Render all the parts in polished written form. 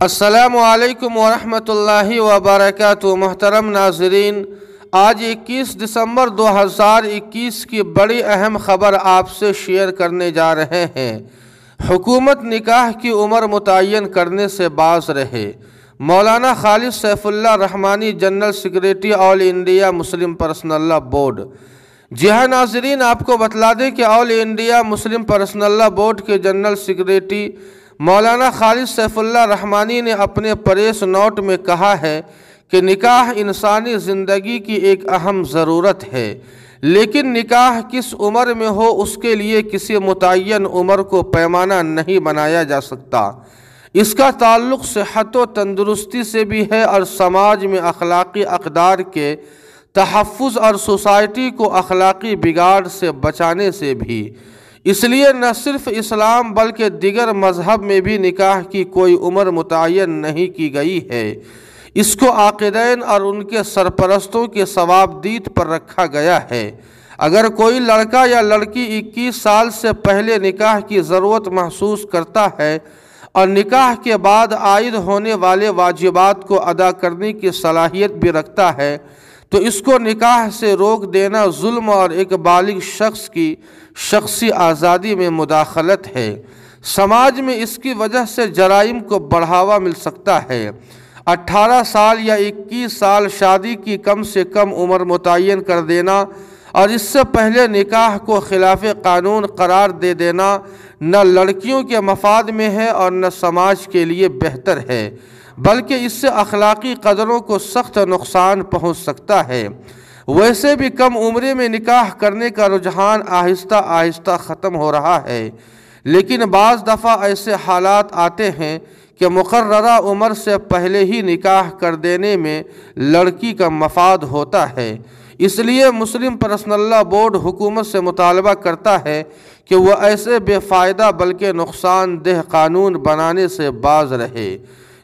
السلام علیکم ورحمۃ اللہ وبرکاتہ۔ محترم ناظرین، آج 21 دسمبر 2021 کی بڑی اہم خبر آپ سے شیئر کرنے جا رہے ہیں۔ حکومت نکاح کی عمر متعین کرنے سے باز رہے۔ مولانا خالد سیف اللہ رحمانی، جنرل سیکریٹری آل انڈیا مسلم پرسنل لا بورڈ۔ جی ہاں ناظرین، آپ کو بتلا دیں کہ آل انڈیا مسلم پرسنل لا بورڈ کے جنرل سیکریٹری مولانا خالد سیف اللہ رحمانی نے اپنے پریس نوٹ میں کہا ہے کہ نکاح انسانی زندگی کی ایک اہم ضرورت ہے، لیکن نکاح کس عمر میں ہو اس کے لیے کسی متعین عمر کو پیمانہ نہیں بنایا جا سکتا۔ اس کا تعلق صحت و تندرستی سے بھی ہے اور سماج میں اخلاقی اقدار کے تحفظ اور سوسائٹی کو اخلاقی بگاڑ سے بچانے سے بھی۔ اس لیے نہ صرف اسلام بلکہ دیگر مذہب میں بھی نکاح کی کوئی عمر متعین نہیں کی گئی ہے۔ اس کو عاقدین اور ان کے سرپرستوں کے ثوابدید پر رکھا گیا ہے۔ اگر کوئی لڑکا یا لڑکی 21 سال سے پہلے نکاح کی ضرورت محسوس کرتا ہے اور نکاح کے بعد عائد ہونے والے واجبات کو ادا کرنے کی صلاحیت بھی رکھتا ہے تو اس کو نکاح سے روک دینا ظلم اور ایک بالغ شخص کی شخصی آزادی میں مداخلت ہے۔ سماج میں اس کی وجہ سے جرائم کو بڑھاوا مل سکتا ہے۔ 18 سال یا 21 سال شادی کی کم سے کم عمر متعین کر دینا اور اس سے پہلے نکاح کو خلاف قانون قرار دے دینا نہ لڑکیوں کے مفاد میں ہے اور نہ سماج کے لیے بہتر ہے، بلکہ اس سے اخلاقی قدروں کو سخت نقصان پہنچ سکتا ہے۔ ویسے بھی کم عمرے میں نکاح کرنے کا رجحان آہستہ آہستہ ختم ہو رہا ہے، لیکن بعض دفعہ ایسے حالات آتے ہیں کہ مقررہ عمر سے پہلے ہی نکاح کر دینے میں لڑکی کا مفاد ہوتا ہے۔ اس لیے مسلم پرسنل لا بورڈ حکومت سے مطالبہ کرتا ہے کہ وہ ایسے بے فائدہ بلکہ نقصان دہ قانون بنانے سے باز رہے۔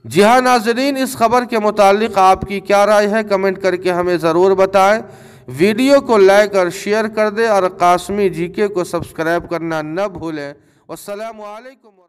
جی ہاں ناظرین، اس خبر کے متعلق آپ کی کیا رائے ہے؟ کمنٹ کر کے ہمیں ضرور بتائیں۔ ویڈیو کو لائک اور شیئر کر دیں اور قاسمی جی کے کو سبسکرائب کرنا نہ بھولیں۔ والسلام علیکم۔